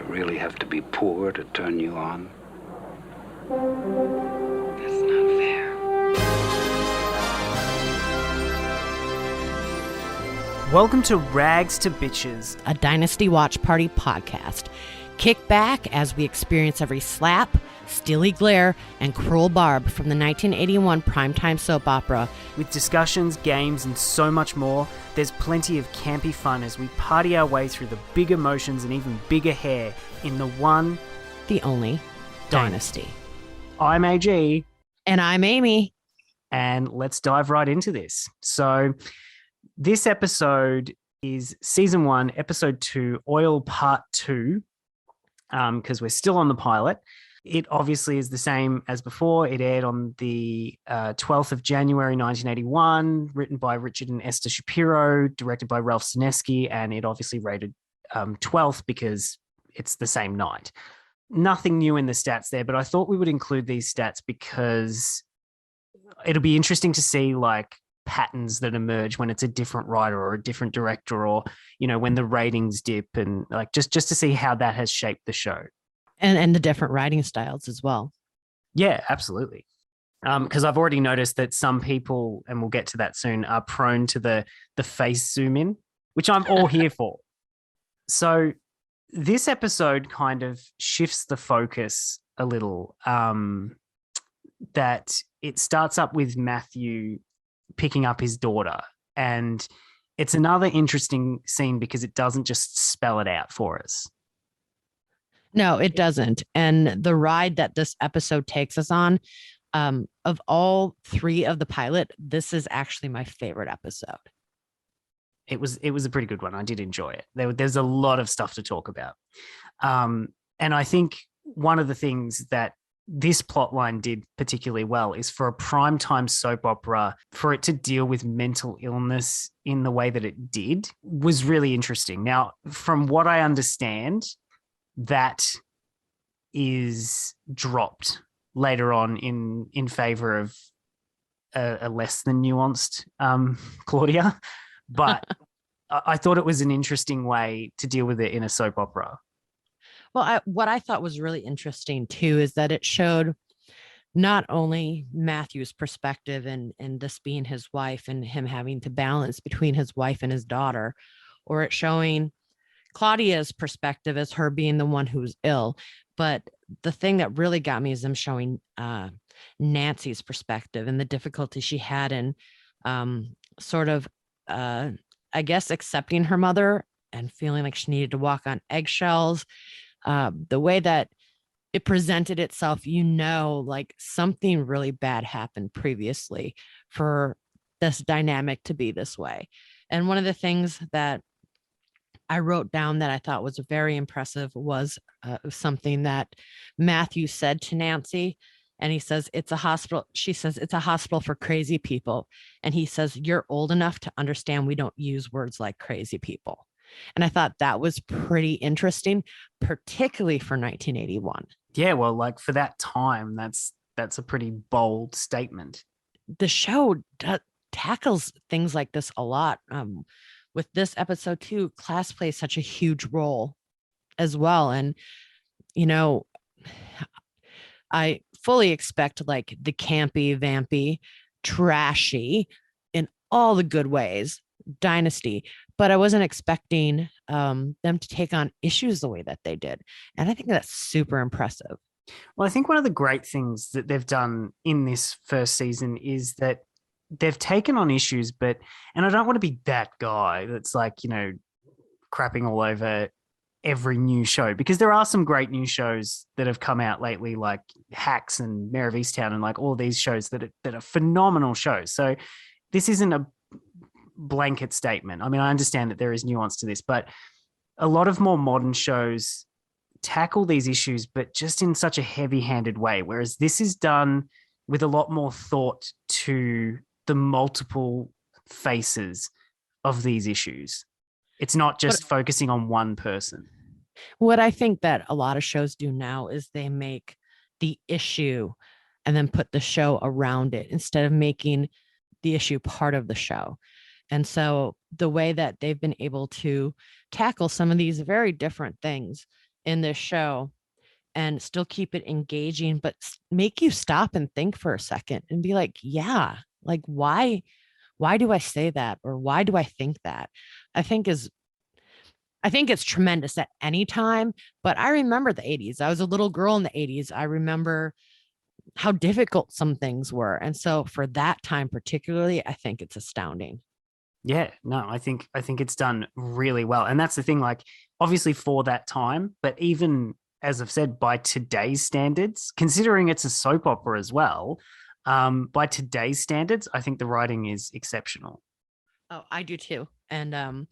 really have to be poor to turn you on? That's not fair. Welcome to Rags to Bitches, a Dynasty Watch Party podcast. Kick back as we experience every slap, steely glare, and cruel barb from the 1981 primetime soap opera. with discussions, games, and so much more. There's plenty of campy fun as we party our way through the big emotions and even bigger hair in the one, The only Dynasty. I'm AG, And I'm Amy. and let's dive right into this. So this episode is Season 1, Episode 2, Oil Part 2, because we're still on the pilot. It obviously is the same as before. It aired on the 12th of January, 1981, written by Richard and Esther Shapiro, directed by Ralph Sinesky, and it obviously rated 12th because it's the same night. Nothing new in the stats there, but I thought we would include these stats because it'll be interesting to see like patterns that emerge when it's a different writer or a different director, or, you know, when the ratings dip, and like just to see how that has shaped the show. And the different writing styles as well. Yeah, absolutely. Because I've already noticed that some people, and we'll get to that soon, are prone to the face zoom in, which I'm all here for. So this episode kind of shifts the focus a little, that it starts up with Matthew picking up his daughter. And it's another interesting scene because it doesn't just spell it out for us. No, it doesn't. And the ride that this episode takes us on, of all three of the pilot, this is actually my favorite episode. It was a pretty good one. I did enjoy it. There's a lot of stuff to talk about. And I think one of the things that this plot line did particularly well is for a primetime soap opera, for it to deal with mental illness in the way that it did was really interesting. Now, from what I understand, that is dropped later on in favor of a less than nuanced Claudia. But I thought it was an interesting way to deal with it in a soap opera. Well, what I thought was really interesting too is that it showed not only Matthew's perspective and this being his wife and him having to balance between his wife and his daughter, or it showing Claudia's perspective as her being the one who's ill. But the thing that really got me is them showing Nancy's perspective and the difficulty she had in sort of, I guess, accepting her mother and feeling like she needed to walk on eggshells. The way that it presented itself, you know, like something really bad happened previously for this dynamic to be this way. And one of the things that I wrote down that I thought was very impressive was something that Matthew said to Nancy. And he says, it's a hospital. She says, it's a hospital for crazy people. And he says, you're old enough to understand we don't use words like crazy people. And I thought that was pretty interesting, particularly for 1981. Yeah, well, like for that time, that's a pretty bold statement. The show tackles things like this a lot. With this episode too, class plays such a huge role as well. And, you know, I fully expect like the campy, vampy, trashy in all the good ways Dynasty, but I wasn't expecting them to take on issues the way that they did. And I think that's super impressive. Well, I think one of the great things that they've done in this first season is that they've taken on issues, and I don't want to be that guy that's like, you know, crapping all over every new show, because there are some great new shows that have come out lately, like Hacks and Mayor of Easttown and like all these shows that are phenomenal shows. So this isn't a blanket statement. I mean, I understand that there is nuance to this, but a lot of more modern shows tackle these issues, but just in such a heavy-handed way, whereas this is done with a lot more thought to the multiple faces of these issues. It's not just focusing on one person. What I think that a lot of shows do now is they make the issue and then put the show around it instead of making the issue part of the show. And so the way that they've been able to tackle some of these very different things in this show and still keep it engaging, but make you stop and think for a second and be like, yeah, like why do I say that? Or why do I think that? I think it's tremendous at any time, but I remember the 80s. I was a little girl in the 80s. I remember how difficult some things were. And so for that time particularly, I think it's astounding. Yeah, no, I think it's done really well. And that's the thing, like obviously for that time, but even as I've said, by today's standards, considering it's a soap opera as well, by today's standards, I think the writing is exceptional. Oh, I do too. And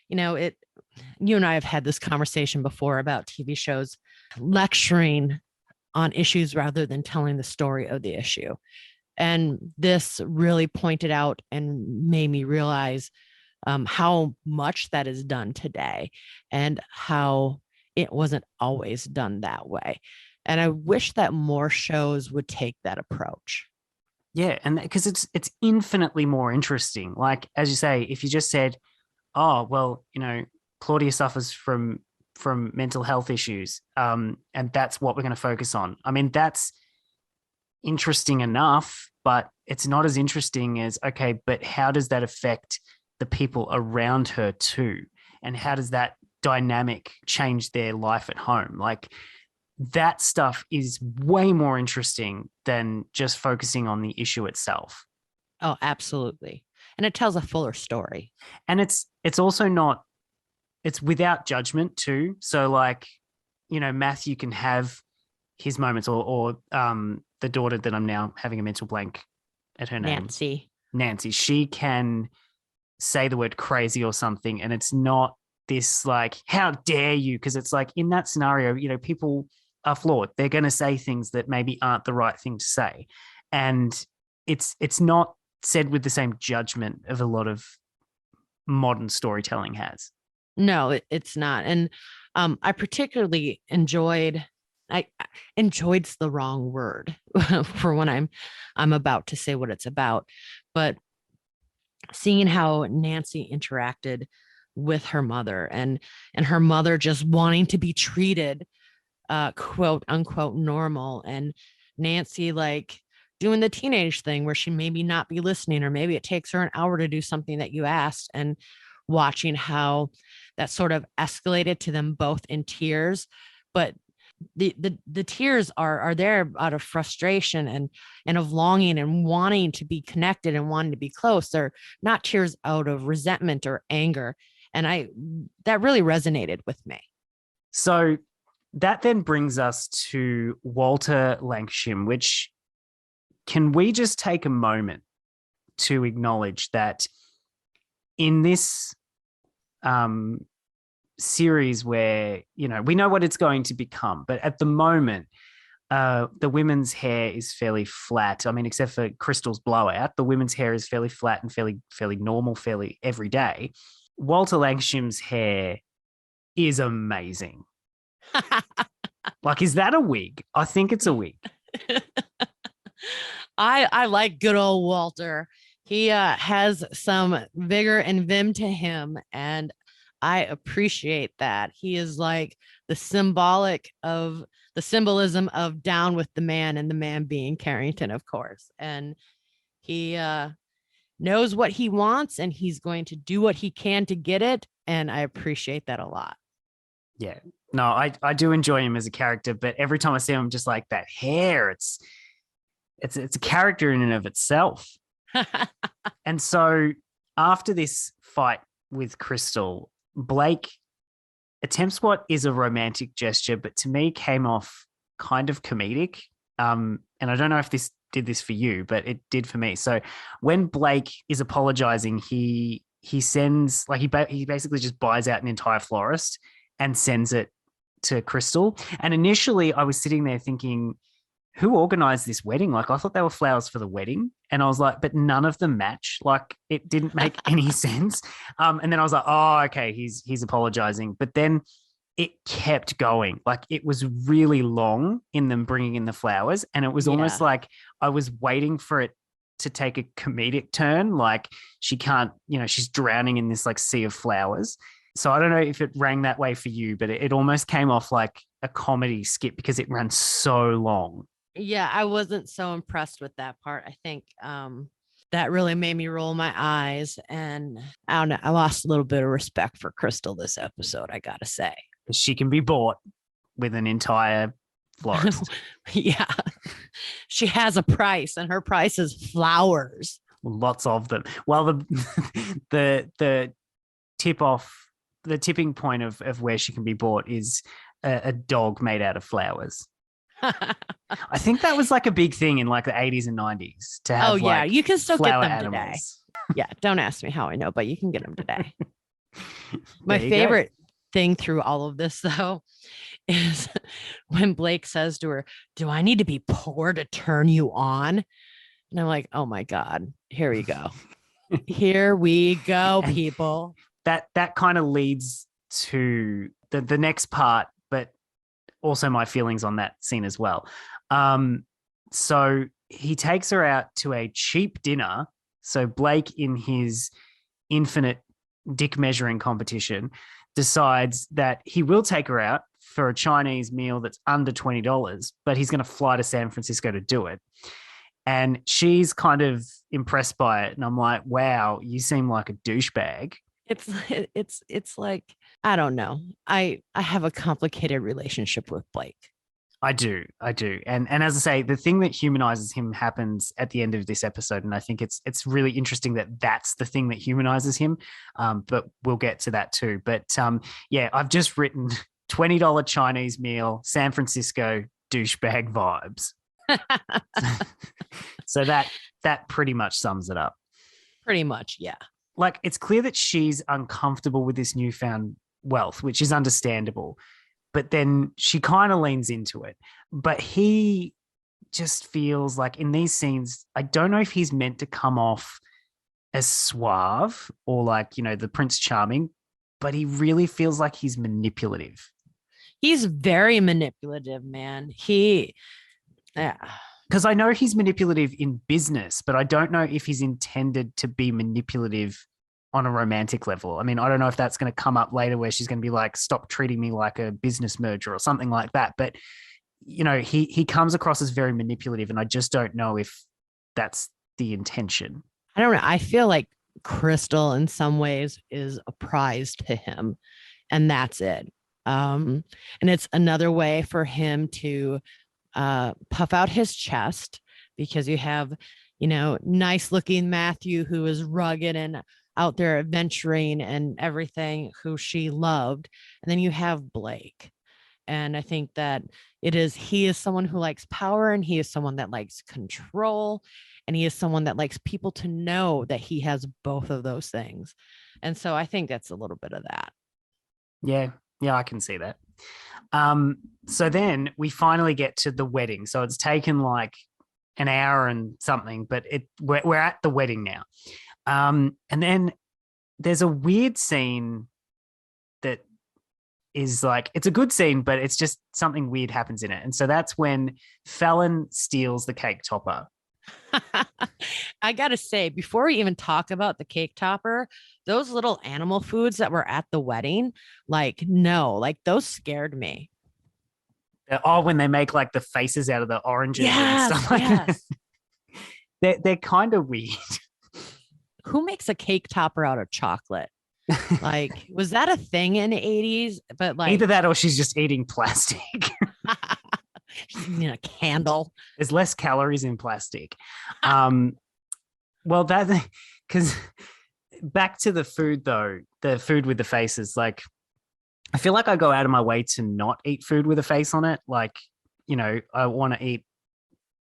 you and I have had this conversation before about TV shows lecturing on issues rather than telling the story of the issue. And this really pointed out and made me realize how much that is done today and how it wasn't always done that way. And I wish that more shows would take that approach. Yeah, and because it's infinitely more interesting. Like as you say, if you just said, "Oh, well, Claudia suffers from mental health issues, and that's what we're going to focus on." I mean, that's interesting enough, but it's not as interesting as, okay, but how does that affect the people around her too? And how does that dynamic change their life at home? Like that stuff is way more interesting than just focusing on the issue itself. Oh, absolutely. And it tells a fuller story. And it's also not, it's without judgment too. So like, Matthew can have his moments or the daughter that I'm now having a mental blank at her name. Nancy. She can say the word crazy or something. And it's not this like, how dare you? Because it's like in that scenario, people are flawed. They're going to say things that maybe aren't the right thing to say. And it's not said with the same judgment of a lot of modern storytelling has. No, it's not. And I particularly enjoyed's the wrong word for when I'm about to say what it's about, but seeing how Nancy interacted with her mother and her mother just wanting to be treated quote unquote normal, and Nancy like doing the teenage thing where she maybe not be listening, or maybe it takes her an hour to do something that you asked, and watching how that sort of escalated to them both in tears. But the tears are there out of frustration and of longing and wanting to be connected and wanting to be close. They're not tears out of resentment or anger. And that really resonated with me. So that then brings us to Walter Lancashire, which can we just take a moment to acknowledge that in this series where, we know what it's going to become, but at the moment, the women's hair is fairly flat. I mean, except for Crystal's blowout, the women's hair is fairly flat and fairly normal, fairly everyday. Walter Lancashire's hair is amazing. Like, is that a wig? I think it's a wig. I like good old Walter. He has some vigor and vim to him, and I appreciate that. He is like the symbolism of down with the man, and the man being Carrington, of course. And he knows what he wants, and he's going to do what he can to get it. And I appreciate that a lot. Yeah, no, I do enjoy him as a character, but every time I see him, just like that hair, it's a character in and of itself. And so after this fight with Crystal, Blake attempts what is a romantic gesture, but to me came off kind of comedic. And I don't know if this did this for you, but it did for me. So when Blake is apologizing, he sends, like, he basically just buys out an entire florist and sends it to Crystal. And initially I was sitting there thinking, who organized this wedding? Like, I thought they were flowers for the wedding. And I was like, but none of them match. Like, it didn't make any sense. And then I was like, oh, okay, he's apologizing. But then it kept going. Like, it was really long in them bringing in the flowers. And it was almost like I was waiting for it to take a comedic turn. Like, she can't, she's drowning in this like sea of flowers. So I don't know if it rang that way for you, but it almost came off like a comedy skit because it ran so long. Yeah, I wasn't so impressed with that part. I think that really made me roll my eyes, and I don't know, I lost a little bit of respect for Crystal this episode, I gotta say. She can be bought with an entire florist. Yeah. She has a price, and her price is flowers. Lots of them. Well, the tipping point of where she can be bought is a dog made out of flowers. I think that was like a big thing in like the 80s and 90s to have. Oh yeah, you can still get them animals today. Yeah, don't ask me how I know, but you can get them today. My There you favorite thing through all of this, though, is when Blake says to her, "Do I need to be poor to turn you on?" And I'm like, "Oh my God, here we go. Here we go, people." That kind of leads to the next part, but also my feelings on that scene as well. So he takes her out to a cheap dinner. So Blake, in his infinite dick measuring competition, decides that he will take her out for a Chinese meal that's under $20, but he's going to fly to San Francisco to do it. And she's kind of impressed by it. And I'm like, wow, you seem like a douchebag. It's like, I don't know. I have a complicated relationship with Blake. I do. And as I say, the thing that humanizes him happens at the end of this episode. And I think it's really interesting that that's the thing that humanizes him. But we'll get to that too. But yeah, I've just written $20 Chinese meal, San Francisco douchebag vibes. So that pretty much sums it up. Pretty much, yeah. Like, it's clear that she's uncomfortable with this newfound wealth, which is understandable. But then she kind of leans into it. But he just feels like in these scenes, I don't know if he's meant to come off as suave or like, you know, the Prince Charming, but he really feels like he's manipulative. He's very manipulative, man. Yeah. Because I know he's manipulative in business, but I don't know if he's intended to be manipulative on a romantic level. I mean, I don't know if that's going to come up later where she's going to be like, stop treating me like a business merger or something like that. But, you know, he comes across as very manipulative, and I just don't know if that's the intention. I don't know. I feel like Crystal in some ways is a prize to him, and that's it. And it's another way for him to puff out his chest, because you have, you know, nice looking Matthew, who is rugged and out there adventuring and everything, who she loved. And then you have Blake. And I think that he is someone who likes power, and he is someone that likes control, and he is someone that likes people to know that he has both of those things. And so I think that's a little bit of that. Yeah, I can see that. So then we finally get to the wedding. So it's taken like an hour and something, but we're at the wedding now. And then there's a weird scene that is like, it's a good scene, but it's just something weird happens in it. And so that's when Fallon steals the cake topper. I gotta say, before we even talk about the cake topper, those little animal foods that were at the wedding, like, no, like those scared me. Oh, when they make like the faces out of the oranges and stuff like that. They're kind of weird. Who makes a cake topper out of chocolate? Like, was that a thing in the 80s? But like, either that or she's just eating plastic. You know, candle. There's less calories in plastic. Well, that, because back to the food though, the food with the faces, like, I feel like I go out of my way to not eat food with a face on it. Like, you know, I want to eat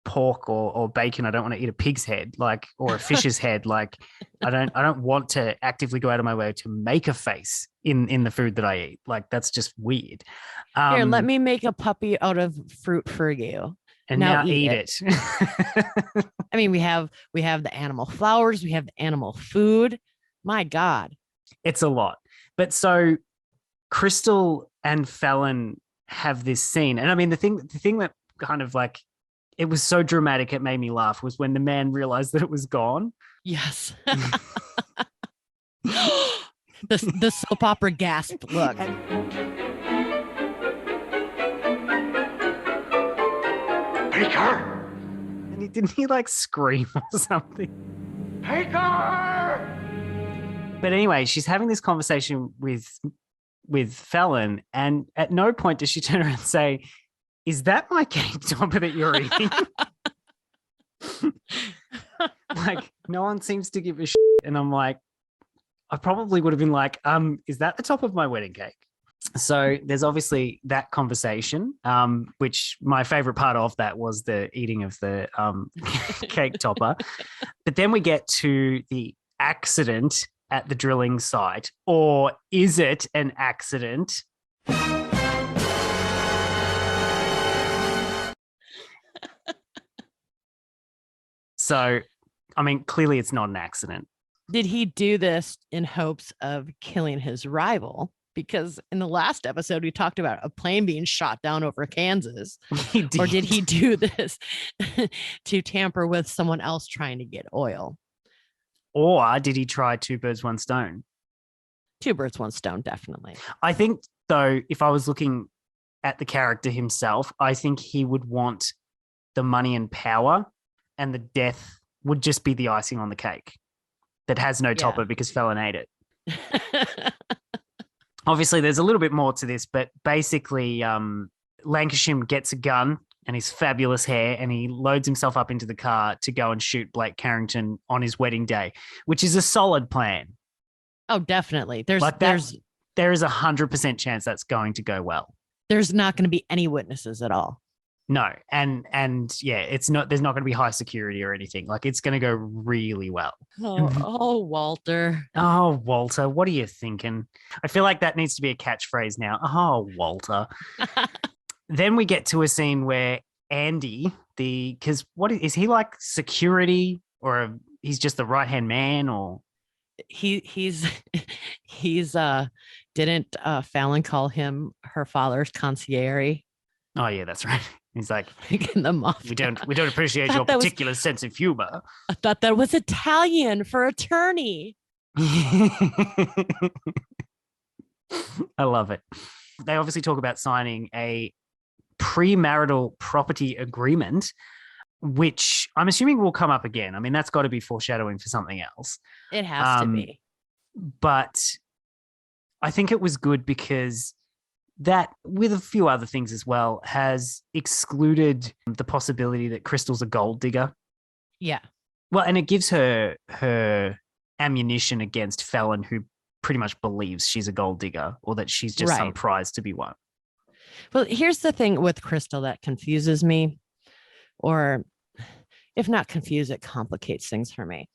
pork or bacon. I don't want to eat a pig's head, like, or a fish's head. Like, I don't want to actively go out of my way to make a face in the food that I eat. Like, that's just weird. Here, let me make a puppy out of fruit for you. And now eat it. I mean, we have the animal flowers, we have the animal food. My God. It's a lot. But so Crystal and Fallon have this scene. And I mean, the thing that kind of like, it was so dramatic, it made me laugh, was when the man realized that it was gone. Yes. The soap opera gasp look. Take her! And didn't he like scream or something? Take her! But anyway, she's having this conversation with Fallon, and at no point does she turn around and say, "Is that my cake topper that you're eating?" Like, no one seems to give a shit. And I'm like, I probably would have been like, is that the top of my wedding cake? So there's obviously that conversation, which my favorite part of that was the eating of the cake topper. But then we get to the accident at the drilling site, or is it an accident? So, I mean, clearly it's not an accident. Did he do this in hopes of killing his rival? Because in the last episode, we talked about a plane being shot down over Kansas. He did. Or did he do this to tamper with someone else trying to get oil? Or did he try two birds, one stone? Two birds, one stone, definitely. I think, though, if I was looking at the character himself, I think he would want the money and power, and the death would just be the icing on the cake that has no topper because Fallon ate it. Obviously, there's a little bit more to this, but basically, Lancashire gets a gun and his fabulous hair, and he loads himself up into the car to go and shoot Blake Carrington on his wedding day, which is a solid plan. Oh, definitely. There is 100% chance that's going to go well. There's not going to be any witnesses at all. No, and yeah, it's not. There's not going to be high security or anything. Like, it's going to go really well. Oh, Walter. Oh, Walter, what are you thinking? I feel like that needs to be a catchphrase now. Oh, Walter. Then we get to a scene where Andy, because what is he, like security, or he's just the right-hand man, or he's didn't Fallon call him her father's concierge? Oh yeah, that's right. He's like, in the we don't appreciate your particular sense of humor. I thought that was Italian for attorney. I love it. They obviously talk about signing a premarital property agreement, which I'm assuming will come up again. I mean, that's got to be foreshadowing for something else. It has to be. But I think it was good because that, with a few other things as well, has excluded the possibility that Crystal's a gold digger. Yeah. Well, and it gives her ammunition against Fallon, who pretty much believes she's a gold digger, or that she's just some prize to be won. Well, here's the thing with Crystal that confuses me, or if not confuse, it complicates things for me.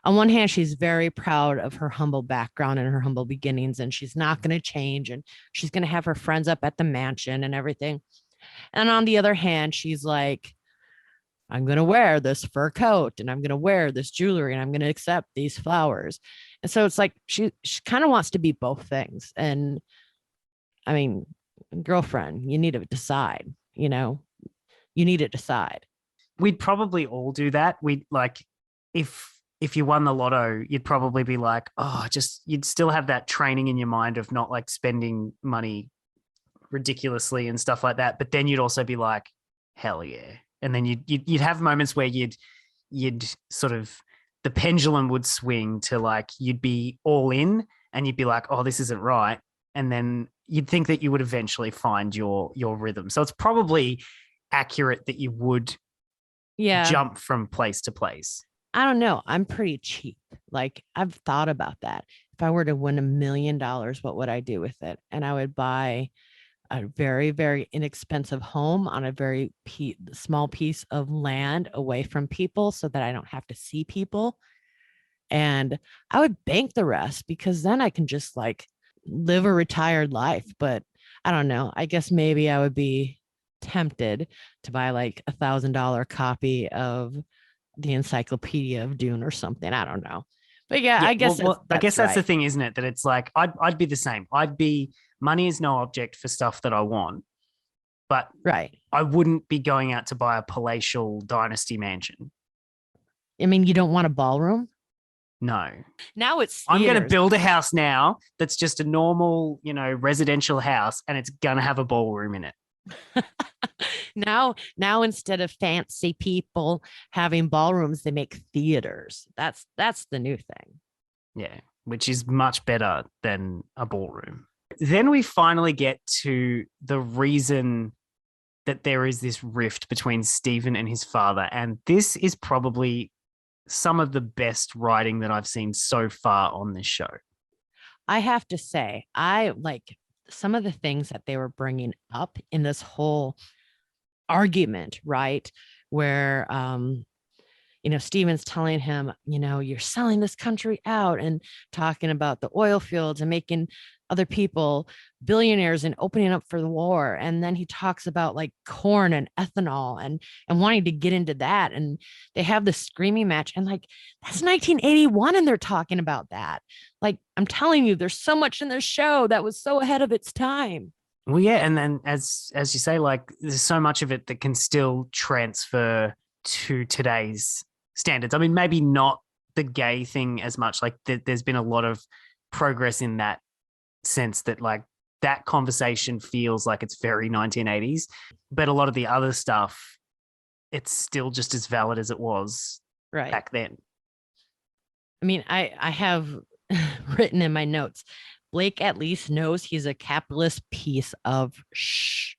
On one hand, she's very proud of her humble background and her humble beginnings, and she's not going to change, and she's going to have her friends up at the mansion and everything. And on the other hand, she's like, I'm going to wear this fur coat, and I'm going to wear this jewelry, and I'm going to accept these flowers. And so it's like she kind of wants to be both things. And I mean, girlfriend, you need to decide, you need to decide. We'd probably all do that. We'd like, if you won the lotto, you'd probably be like, you'd still have that training in your mind of not like spending money ridiculously and stuff like that. But then you'd also be like, hell yeah. And then you'd have moments where you'd sort of, the pendulum would swing to like, you'd be all in and you'd be like, oh, this isn't right. And then you'd think that you would eventually find your rhythm. So it's probably accurate that you would jump from place to place. I don't know. I'm pretty cheap. Like, I've thought about that. If I were to win $1 million, what would I do with it? And I would buy a very, very inexpensive home on a very small piece of land away from people so that I don't have to see people. And I would bank the rest, because then I can just like live a retired life. But I don't know. I guess maybe I would be tempted to buy like $1,000 copy of the Encyclopedia of Dune or something. I don't know. But yeah, I guess that's the thing, isn't it? That it's like, I'd be the same. Money is no object for stuff that I want, but I wouldn't be going out to buy a palatial dynasty mansion. I mean, you don't want a ballroom? No. Now it's I'm going to theaters. build a house now that's just a normal, residential house, and it's going to have a ballroom in it. Now instead of fancy people having ballrooms, they make theaters. That's the new thing. Yeah, which is much better than a ballroom. Then we finally get to the reason that there is this rift between Stephen and his father. And this is probably some of the best writing that I've seen so far on this show. I have to say, I like some of the things that they were bringing up in this whole argument, right? Where, Stephen's telling him, you're selling this country out and talking about the oil fields and making other people billionaires and opening up for the war. And then he talks about like corn and ethanol and wanting to get into that. And they have this screaming match, and like, that's 1981. And they're talking about that. Like, I'm telling you, there's so much in this show that was so ahead of its time. Well, yeah. And then as you say, like, there's so much of it that can still transfer to today's standards. I mean, maybe not the gay thing as much. Like there's been a lot of progress in that sense, that like that conversation feels like it's very 1980s, but a lot of the other stuff, it's still just as valid as it was back then. I mean, I have written in my notes, Blake at least knows he's a capitalist piece of shh.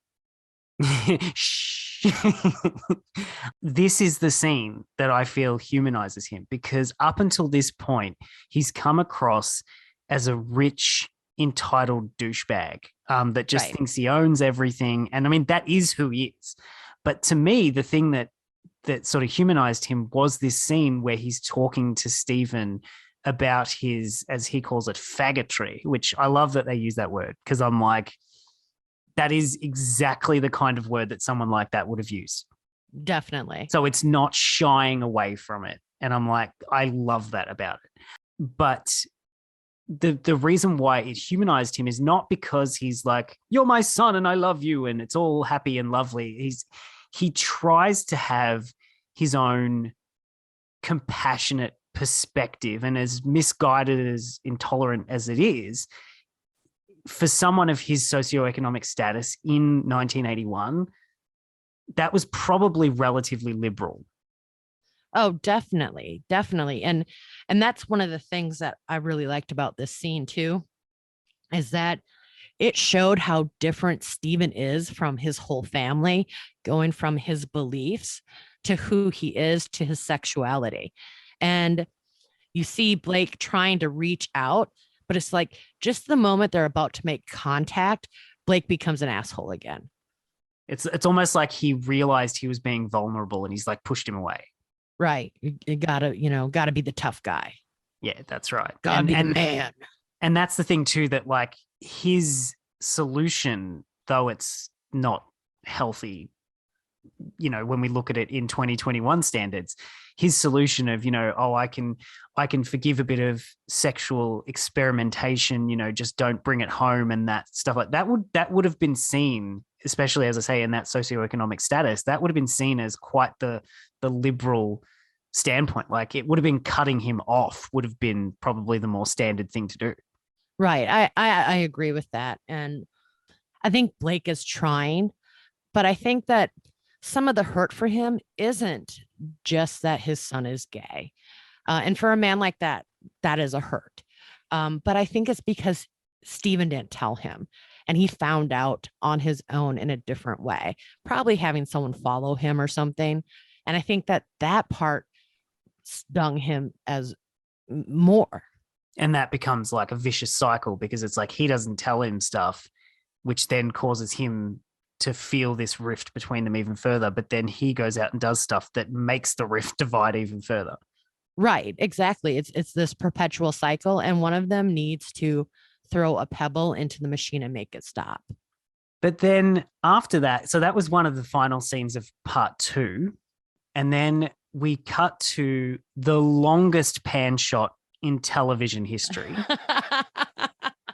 This is the scene that I feel humanizes him, because up until this point, he's come across as a rich, entitled douchebag that just thinks he owns everything. And I mean, that is who he is. But to me, the thing that sort of humanized him was this scene where he's talking to Stephen about his, as he calls it, faggotry, which I love that they use that word, because I'm like, that is exactly the kind of word that someone like that would have used. Definitely. So it's not shying away from it. And I'm like, I love that about it. But the reason why it humanized him is not because he's like, you're my son and I love you and it's all happy and lovely. He tries to have his own compassionate perspective, and as misguided, as intolerant as it is, for someone of his socioeconomic status in 1981, that was probably relatively liberal. Oh, definitely. Definitely. And that's one of the things that I really liked about this scene too, is that it showed how different Stephen is from his whole family, going from his beliefs to who he is, to his sexuality. And you see Blake trying to reach out, but it's like just the moment they're about to make contact, Blake becomes an asshole again. It's almost like he realized he was being vulnerable and he's like pushed him away. Right. You gotta be the tough guy. Yeah, that's right. Gotta be the man. And that's the thing too, that like his solution, though it's not healthy, when we look at it in 2021 standards, his solution of, I can forgive a bit of sexual experimentation, just don't bring it home, and that stuff like that would have been seen, especially as I say, in that socioeconomic status, that would have been seen as quite the liberal standpoint. Like it would have been cutting him off would have been probably the more standard thing to do. Right. I agree with that. And I think Blake is trying, but I think that some of the hurt for him isn't just that his son is gay. And for a man like that, that is a hurt. But I think it's because Stephen didn't tell him, and he found out on his own in a different way, probably having someone follow him or something. And I think that part stung him as more. And that becomes like a vicious cycle, because it's like he doesn't tell him stuff, which then causes him to feel this rift between them even further. But then he goes out and does stuff that makes the rift divide even further. Right, exactly. It's this perpetual cycle, and one of them needs to throw a pebble into the machine and make it stop. But then after that, so that was one of the final scenes of part 2. And then we cut to the longest pan shot in television history,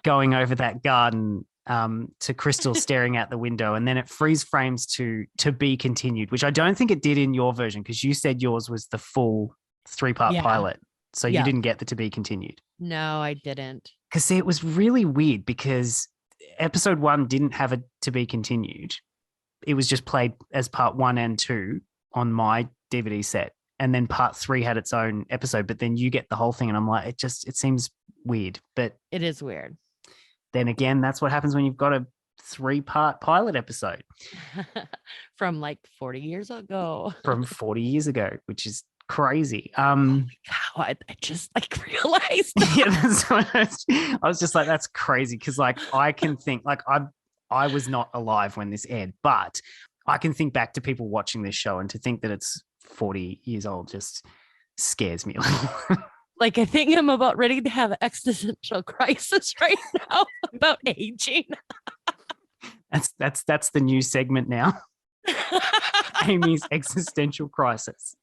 going over that garden to Crystal staring out the window, and then it freeze frames to be continued, which I don't think it did in your version, because you said yours was the full 3-part pilot. So Yeah. you didn't get the to be continued. No, I didn't. Because see, it was really weird because episode 1 didn't have a to be continued. It was just played as part 1 and 2 on my DVD set. And then part 3 had its own episode, but then you get the whole thing. And I'm like, it seems weird. But It is weird. then again, that's what happens when you've got a 3-part pilot episode From like 40 years ago. from 40 years ago, which is crazy. Wow, I just like realized. Yeah, that's what I was just like, that's crazy. Cause like I can think like I was not alive when this aired, but I can think back to people watching this show, and to think that it's 40 years old just scares me a little. Like, I think I'm about ready to have an existential crisis right now about aging. That's the new segment now. Amy's existential crisis.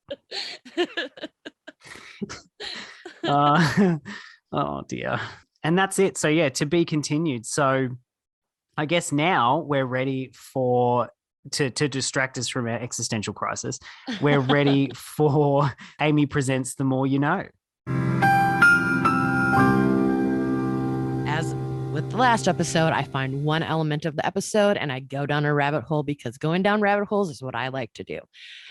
Oh dear. And that's it. So yeah, to be continued. So I guess now we're ready to distract us from our existential crisis. We're ready for Amy Presents The More You Know. As with the last episode, I find one element of the episode and I go down a rabbit hole, because going down rabbit holes is what I like to do.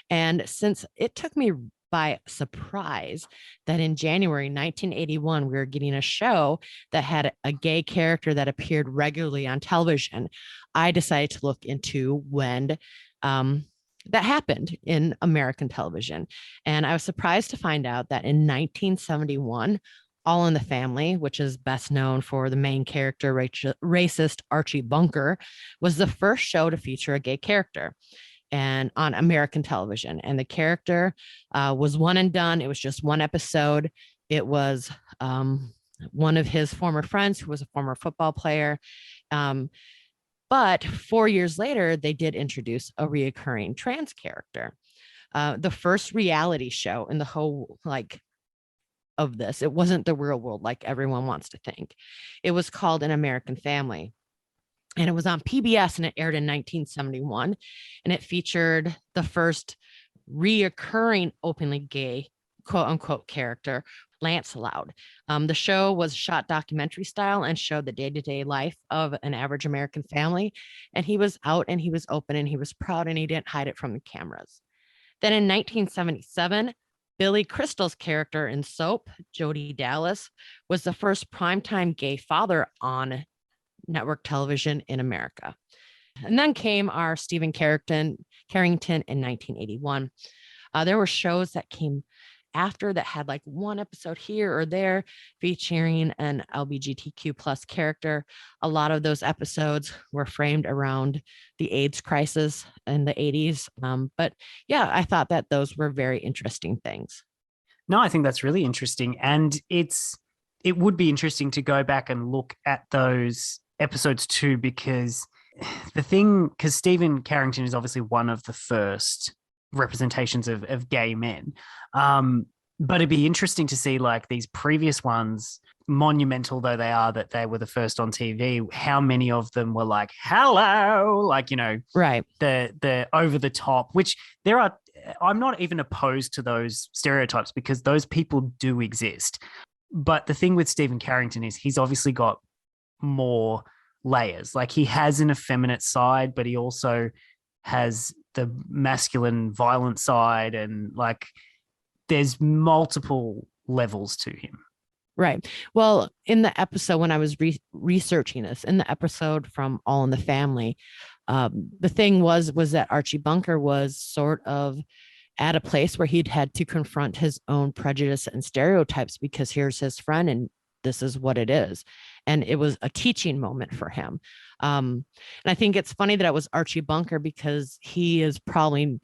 And since it took me by surprise that in January 1981, we were getting a show that had a gay character that appeared regularly on television, I decided to look into when that happened in American television. And I was surprised to find out that in 1971, All in the Family, which is best known for the main character, racist Archie Bunker, was the first show to feature a gay character and on American television. And the character was one and done. It was just one episode. It was one of his former friends who was a former football player. But 4 years later, they did introduce a reoccurring trans character. The first reality show in the whole of this. It wasn't the real world like everyone wants to think. It was called An American Family. And it was on PBS, and it aired in 1971. And it featured the first reoccurring openly gay, quote unquote, character, Lance Loud. The show was shot documentary style and showed the day-to-day life of an average American family. And he was out and he was open and he was proud and he didn't hide it from the cameras. Then in 1977, Billy Crystal's character in Soap, Jody Dallas, was the first primetime gay father on network television in America. And then came our Stephen Carrington in 1981. There were shows that came after that had like one episode here or there featuring an LGBTQ plus character. A lot of those episodes were framed around the AIDS crisis in the 80s. But yeah, I thought that those were very interesting things. No, I think that's really interesting. And it would be interesting to go back and look at those episodes too, because Stephen Carrington is obviously one of the first representations of gay men. But it'd be interesting to see like these previous ones, monumental though they are, that they were the first on TV, how many of them were like, hello, like, you know, right. The over the top, which I'm not even opposed to those stereotypes because those people do exist. But the thing with Stephen Carrington is he's obviously got more layers. Like he has an effeminate side, but he also has the masculine violent side, and like there's multiple levels to him. Right. Well, in the episode, when I was researching this, in the episode from All in the Family, the thing was that Archie Bunker was sort of at a place where he'd had to confront his own prejudice and stereotypes, because here's his friend and this is what it is. And it was a teaching moment for him. And I think it's funny that it was Archie Bunker, because he is probably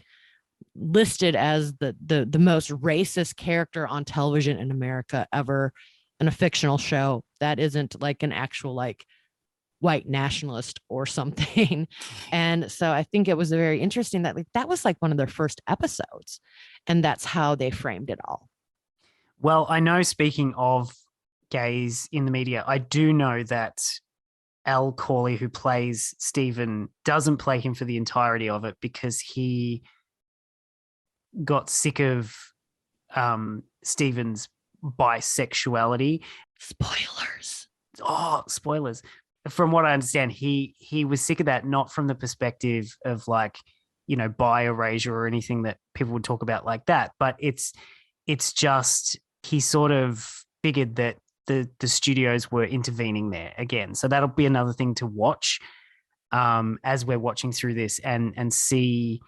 listed as the most racist character on television in America ever, in a fictional show that isn't like an actual like white nationalist or something. And so I think it was very interesting that like that was like one of their first episodes, and that's how they framed it all. Well, I know, speaking of gays in the media, I do know that Al Corley, who plays Stephen, doesn't play him for the entirety of it because he got sick of Stephen's bisexuality. Spoilers. Oh, spoilers. From what I understand, he was sick of that, not from the perspective of like, bi erasure or anything that people would talk about like that, but it's just he sort of figured that the studios were intervening there again. So that'll be another thing to watch as we're watching through this and see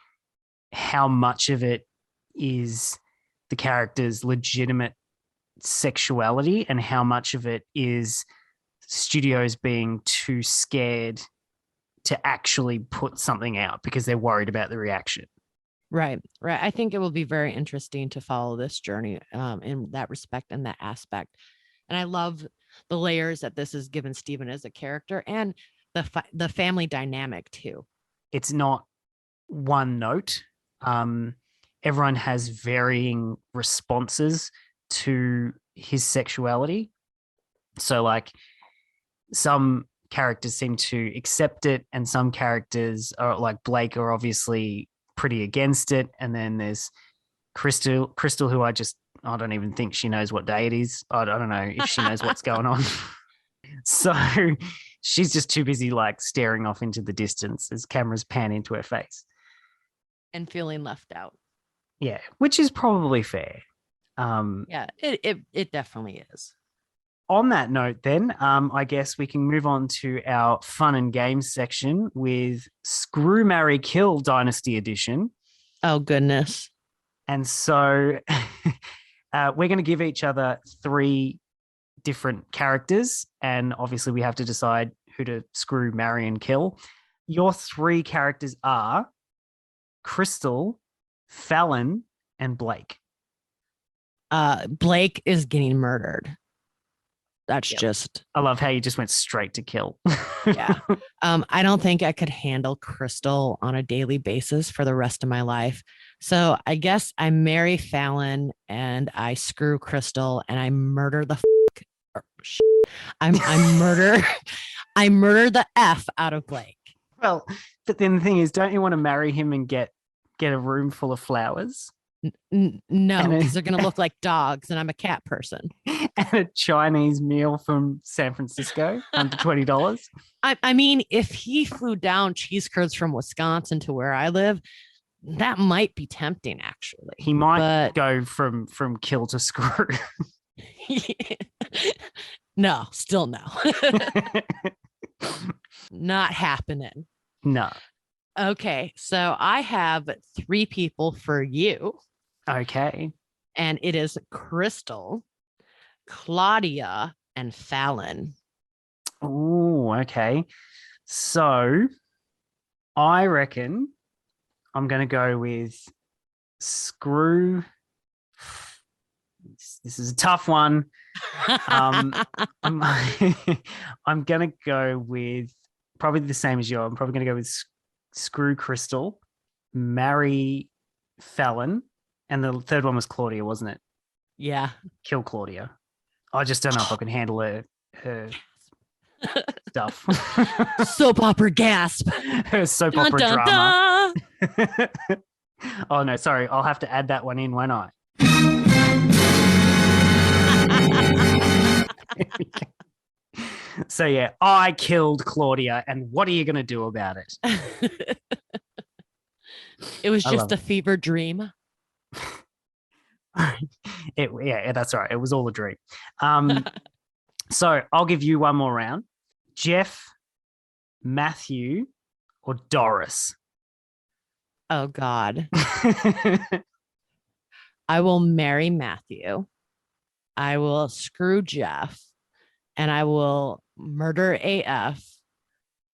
how much of it is the character's legitimate sexuality and how much of it is studios being too scared to actually put something out because they're worried about the reaction. Right. I think it will be very interesting to follow this journey in that respect and that aspect. And I love the layers that this has given Stephen as a character and the family dynamic too. It's not one note. Everyone has varying responses to his sexuality. So like some characters seem to accept it and some characters are like Blake are obviously pretty against it. And then there's Crystal, who I don't even think she knows what day it is. I don't know if she knows what's going on. So she's just too busy like staring off into the distance as cameras pan into her face. And feeling left out. Yeah, which is probably fair. Yeah, it definitely is. On that note, then, I guess we can move on to our fun and games section with Screw, Marry, Kill Dynasty Edition. Oh, goodness. And so we're going to give each other 3 different characters. And obviously we have to decide who to screw, marry, and kill. Your 3 characters are Crystal, Fallon, and Blake. Blake is getting murdered. That's just. I love how you just went straight to kill. Yeah. I don't think I could handle Crystal on a daily basis for the rest of my life. So I guess I marry Fallon and I screw Crystal and I murder the I murder the F out of Blake. Well, but then the thing is, don't you want to marry him and get a room full of flowers? No, because they're going to look like dogs and I'm a cat person. And a Chinese meal from San Francisco under $20. I mean, if he flew down cheese curds from Wisconsin to where I live, that might be tempting, actually. He might go from kill to screw. No, still no. Not happening. No. Okay, so I have 3 people for you. Okay. And it is Crystal, Claudia, and Fallon. Oh, okay. So I reckon I'm going to go with screw. This is a tough one. I'm going to go with probably the same as you. I'm probably going to go with screw Crystal, marry Fallon, and the third one was Claudia, wasn't it? Yeah. Kill Claudia. I just don't know if I can handle her stuff. Soap opera gasp. Her soap Dun, opera dun, drama. dun. Oh, no, sorry. I'll have to add that one in, won't I? So, yeah, I killed Claudia, and what are you going to do about it? It was just a fever dream. Yeah, that's right. It was all a dream. So I'll give you one more round. Jeff, Matthew, or Doris? Oh, God. I will marry Matthew. I will screw Jeff. And I will murder AF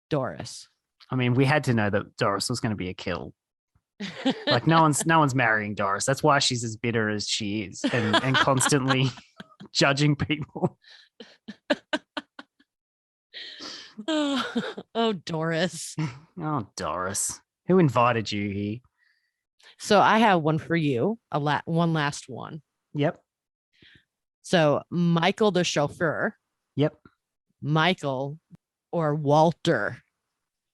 Doris. I mean, we had to know that Doris was going to be a kill. Like no one's marrying Doris. That's why she's as bitter as she is and constantly judging people. Oh, Doris. Oh, Doris. Who invited you here? So I have one for you. One last one. Yep. So Michael the chauffeur. Yep. Michael or Walter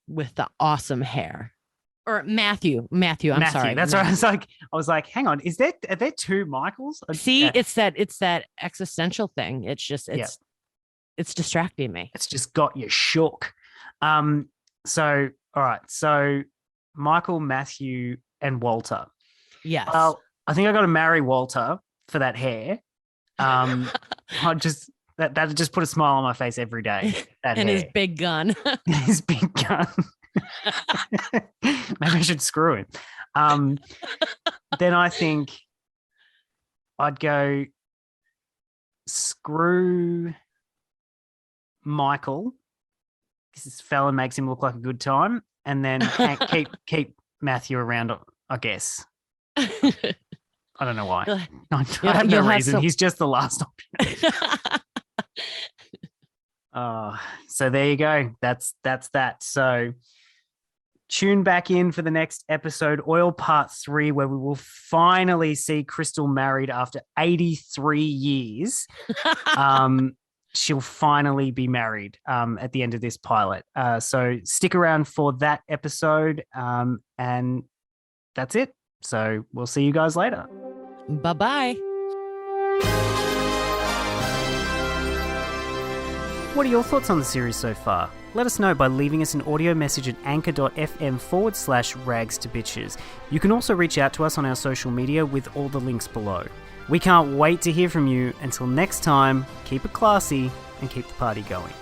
with the awesome hair. Or Matthew. I'm sorry. That's right. I was like, hang on, are there two Michaels? See, Yeah. it's that existential thing. It's just it's distracting me. It's just got you shook. So all right. So Michael, Matthew, and Walter. Yes. Well, I think I got to marry Walter for that hair. I just that just put a smile on my face every day. That and hair. his big gun. His big gun. Maybe I should screw him. Then I think I'd go screw Michael. This fella makes him look like a good time, and then keep Matthew around, I guess. I don't know why. I have no reason. He's just the last option. So there you go. That's that. So tune back in for the next episode, Oil Part 3, where we will finally see Crystal married after 83 years. She'll finally be married at the end of this pilot. So stick around for that episode. And that's it. So we'll see you guys later. Bye-bye. What are your thoughts on the series so far? Let us know by leaving us an audio message at anchor.fm/rags to bitches. You can also reach out to us on our social media with all the links below. We can't wait to hear from you. Until next time, keep it classy and keep the party going.